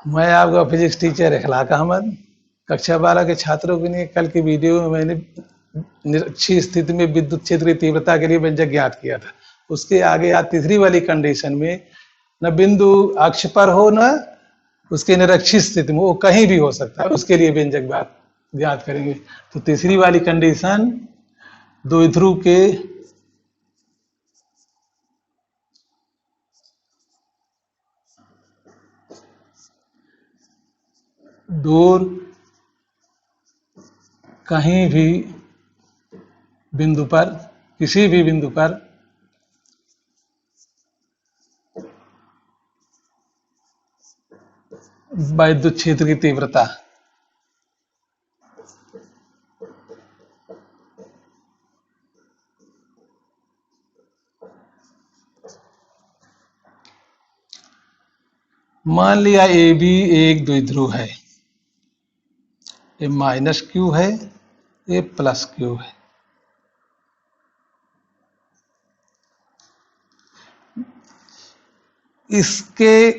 मैं आपका physics teacher इखलाक अहमद। कक्षा 12 के छात्रों के लिए कल की वीडियो में मैंने निरक्षीय स्थिति में विद्युत क्षेत्र की तीव्रता के लिए व्यंजक ज्ञात किया था। उसके आगे आज तीसरी वाली कंडीशन में न बिंदु अक्ष पर हो न उसके निरक्षीय स्थिति में, वो कहीं भी हो सकता है, उसके लिए व्यंजक ज्ञात करेंगे। तो तीसरी वाली कंडीशन, द्विध्रुव के दूर कहीं भी बिंदु पर, किसी भी बिंदु पर विद्युत क्षेत्र की तीव्रता मान लिया ए बी एक द्विध्रुव है, ये माइनस क्यू है, ये प्लस क्यू है। इसके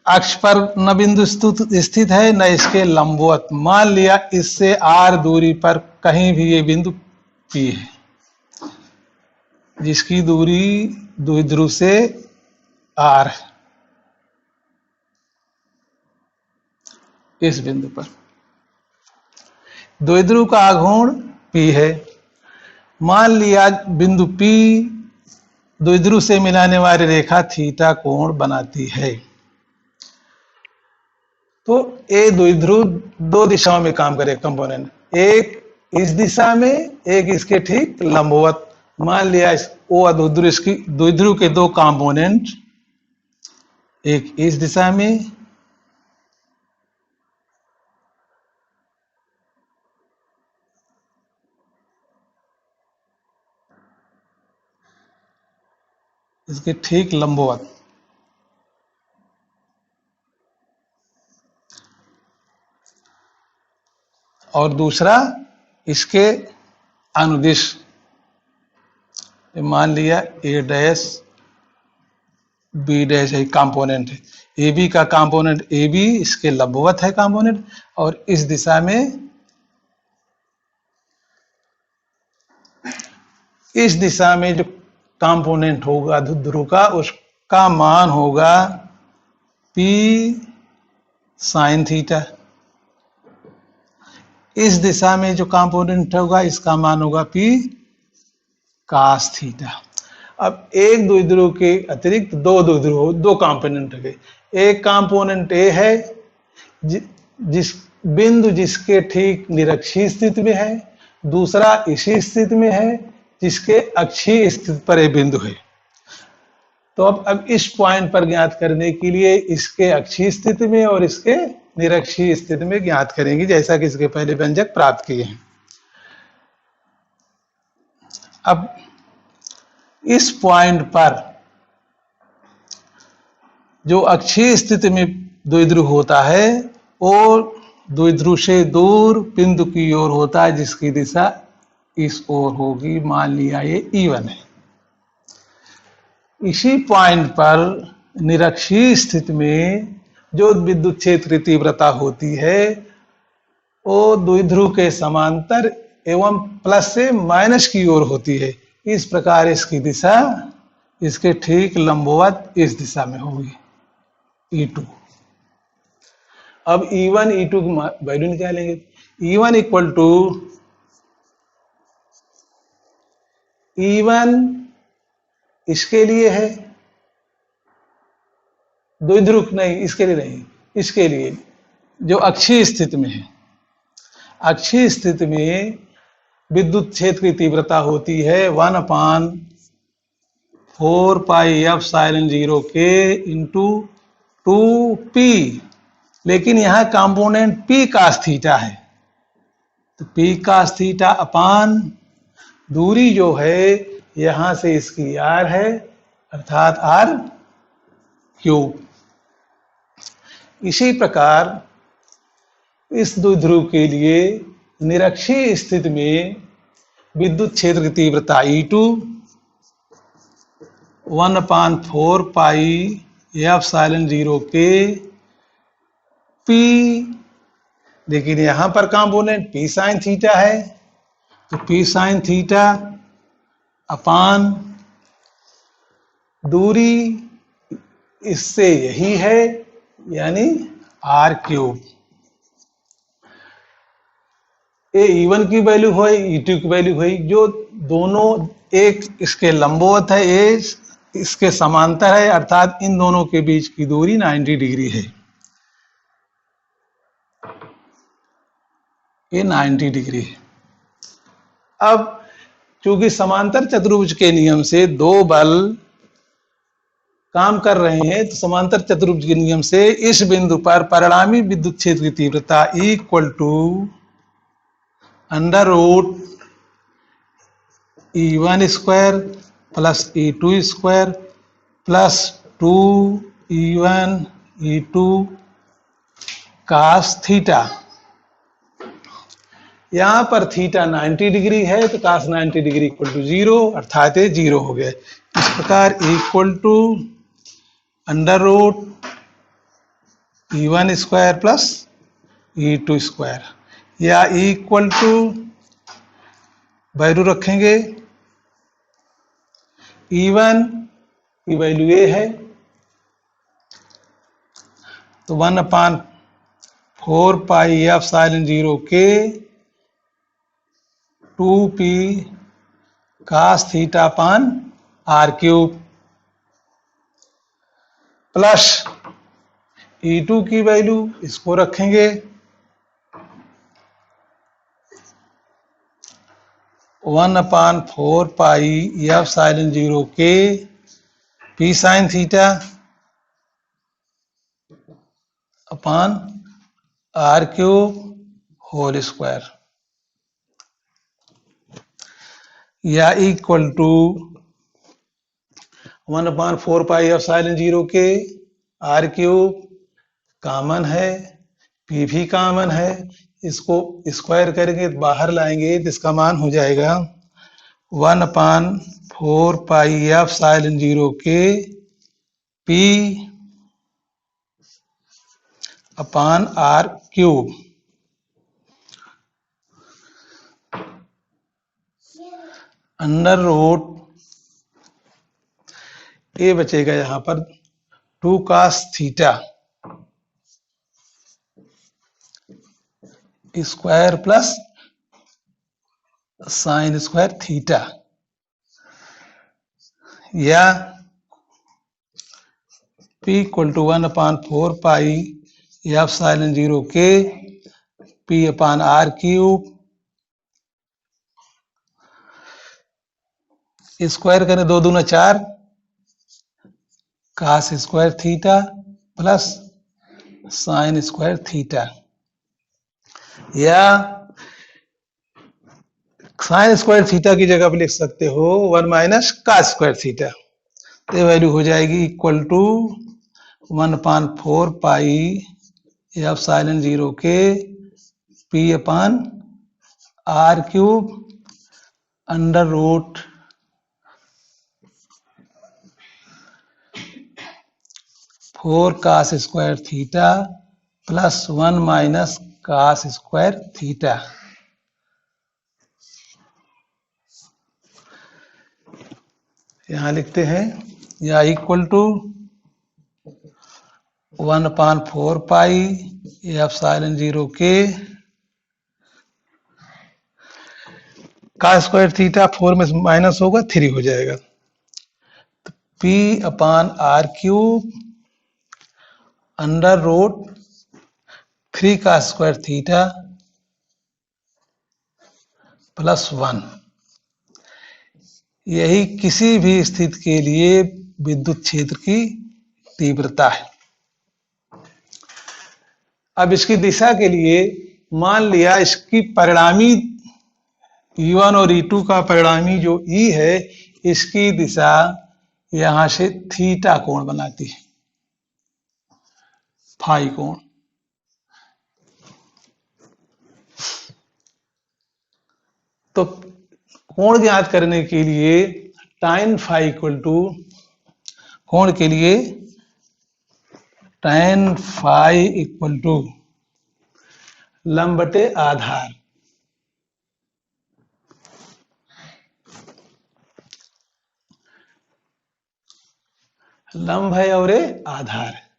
अक्ष पर न बिंदु स्थित है न इसके लंबवत। मान लिया इससे आर दूरी पर कहीं भी ये बिंदु पी है, जिसकी दूरी द्विध्रुव से आर है। इस बिंदु पर द्विध्रुव का आघूर्ण पी है। मान लिया बिंदु पी द्विध्रुव से मिलाने वाली रेखा थीटा कोण बनाती है। तो ए द्विध्रुव दो दिशाओं में काम करे कंपोनेंट, एक इस दिशा में, एक इसके ठीक लंबवत। मान लिया ओ द्विध्रुव के दो कंपोनेंट, एक इस दिशा में, इसके ठीक लंबवत। और दूसरा इसके अनुदिश। मान लिया ए डैश बी डैश एक कंपोनेंट है, ए बी का कंपोनेंट ए बी इसके लंबवत है कंपोनेंट, और इस दिशा में, इस दिशा में जो कंपोनेंट होगा ध्रुव का, उसका मान होगा पी साइन थीटा। इस दिशा में जो कंपोनेंट होगा इसका मान होगा पी कास थीटा। अब एक द्विध्रुव के अतिरिक्त दो द्विध्रुव, दो कंपोनेंट है। एक कंपोनेंट ए है जिस बिंदु जिसके ठीक निरक्षीय स्थिति में है, दूसरा इसी स्थिति में है जिसके अक्षीय स्थिति पर एक बिंदु है। तो अब इस पॉइंट पर ज्ञात करने के लिए इसके अक्षीय स्थिति में और इसके निरक्षीय स्थिति में ज्ञात करेंगे, जैसा कि इसके पहले व्यंजक प्राप्त किए हैं। अब इस पॉइंट पर जो अक्षीय स्थिति में द्विध्रुव होता है वो द्विध्रुव से दूर बिंदु की ओर होता है, जिसकी दिशा इस ओर होगी। मान लिया ये E1 है। इसी पॉइंट पर निरक्षीय स्थिति में जो विद्युत क्षेत्र की तीव्रता होती है वो द्विध्रुव के समांतर एवं प्लस से माइनस की ओर होती है। इस प्रकार इसकी दिशा इसके ठीक लंबवत इस दिशा में होगी, E2। अब E1 E2 की वैल्यू निकालेंगे। E1 इक्वल टू E1 इसके लिए है, द्विध्रुव नहीं, इसके लिए नहीं, इसके लिए जो अक्षीय स्थिति में है। अक्षीय स्थिति में विद्युत क्षेत्र की तीव्रता होती है 1/4πε0 के इंटू 2p, लेकिन यहां कंपोनेंट p कास थीटा है, तो p कास थीटा अपान दूरी जो है यहां से इसकी r है, अर्थात r क्यूब। इसी प्रकार इस द्विध्रुव के लिए निरक्षीय स्थिति में विद्युत क्षेत्र की तीव्रता E2 1/4πε0 के पी, लेकिन यहां पर कंपोनेंट पी साइन थीटा है, तो पी साइन थीटा अपान दूरी इससे यही है, यानी आर क्यूब। ए E1 की वैल्यू हुई, E2 की वैल्यू हुई, जो दोनों एक इसके लंबवत है, ए इसके समांतर है, अर्थात इन दोनों के बीच की दूरी 90 डिग्री है। ये 90 डिग्री है। अब चूंकि समांतर चतुर्भुज के नियम से दो बल काम कर रहे हैं, तो समांतर चतुर्भुज के नियम से इस बिंदु पर परिणामी विद्युत क्षेत्र की तीव्रता equal to under root E1 square plus E2 square plus 2E1 E2 cos theta. यहां पर थीटा 90 डिग्री है, तो कास 90 डिग्री इक्वल टू 0, अर्थात ये 0 हो गया। इस प्रकार equal to under root E1 square plus E2 square, या इक्वल टू वैल्यू रखेंगे, E1 की वैल्यू ये है, तो 1/4 पाई एप्सिलॉन 0 के 2p cos theta upon are cube plus E2 की वैल्यू इसको रखेंगे 1/4 पाई एप्सिलॉन 0 के p sine theta upon are cube whole square, या इक्वल टू 1/4 पाई एप्सिलॉन 0 के आर क्यूब कॉमन है, पी भी कॉमन है, इसको स्क्वायर करेंगे तो बाहर लाएंगे तो इसका मान हो जाएगा 1/4 पाई एप्सिलॉन 0 के P upon are cube under root, ये बचेगा यहां पर 2 cos theta square plus sine square theta, या p equal to 1/4 pi epsilon 0 के p upon are cube, square करें 2 दूना 4 cos square theta plus sine square theta, या साइन स्क्वायर थीटा की जगह पे लिख सकते हो 1 माइनस कास स्क्वायर थीटा, तो ये वैल्यू हो जाएगी इक्वल टू 1/4 पाई एप्सिलॉन 0 के p upon are cube under root 4 cos square theta plus 1 minus cos square theta. यहां लिखते हैं, या इक्वल टू 1/4 पाई एप्सिलॉन 0 के कास स्क्वायर थीटा, 4 में माइनस होगा 3 हो जाएगा, तो p upon are cube under root 3 का स्क्वायर थीटा प्लस 1, यही किसी भी स्थिति के लिए विद्युत क्षेत्र की तीव्रता है। अब इसकी दिशा के लिए मान लिया इसकी परिणामी E1 और E2 का परिणामी जो E है, इसकी दिशा यहां से थीटा कोण बनाती है, फाई कोण। तो कोण ज्ञात करने के लिए टाइन फाई इक्वल टू, कोण के लिए tan फाई इक्वल टू लंब बटे आधार। लंब है और ये आधार है।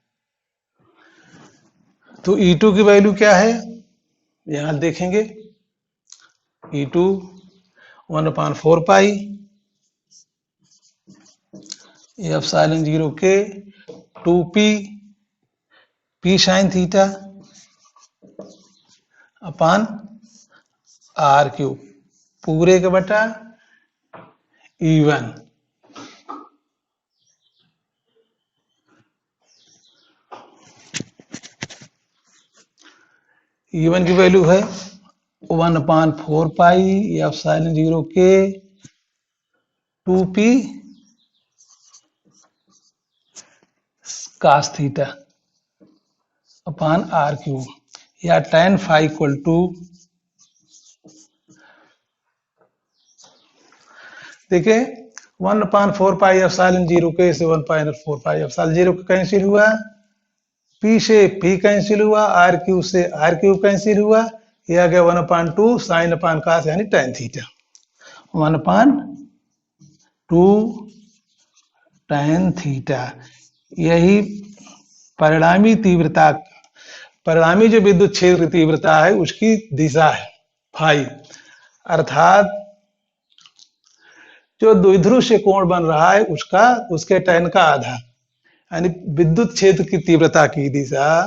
तो E2 की वैल्यू क्या है यहां देखेंगे। E2 1/4 पाई एप्सिलॉन 0 के 2p p sin theta upon r cube पूरे का बटा E1। E1 की वैल्यू है 1/4 पाई एप्सिलॉन 0 के 2p cos theta upon r cube या tan फाई इक्वल टू देखिए 1/4 पाई एप्सिलॉन 0 के से 1/4 पाई एप्सिलॉन 0 का कैंसिल हुआ, p से p कैंसिल हुआ, r क्यूब से r क्यूब कैंसिल हुआ, ये आ गया 1/2 साइन अपान cos यानी tan थीटा 1/2 tan थीटा। यही परिणामी तीव्रता, परिणामी जो विद्युत क्षेत्र की तीव्रता है उसकी दिशा है फाई, अर्थात जो द्विध्रुव से कोण बन रहा है उसका उसके tan का आधा, यानी विद्युत क्षेत्र की तीव्रता की दिशा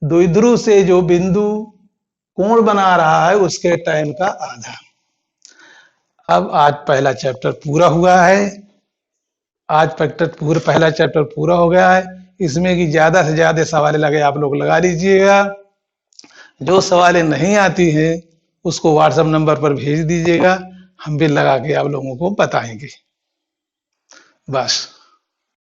द्विध्रुव से जो बिंदु कोण बना रहा है उसके tan का आधा। अब आज पहला चैप्टर पूरा हुआ है, आज पहला चैप्टर पूरा हो गया है। इसमें कि ज्यादा से ज्यादा सवाल लगे आप लोग लगा लीजिएगा, जो सवालें नहीं आती हैं उसको व्हाट्सएप नंबर पर भेज दीजिएगा, हम भी लगा के आप लोगों को बताएंगे। बस।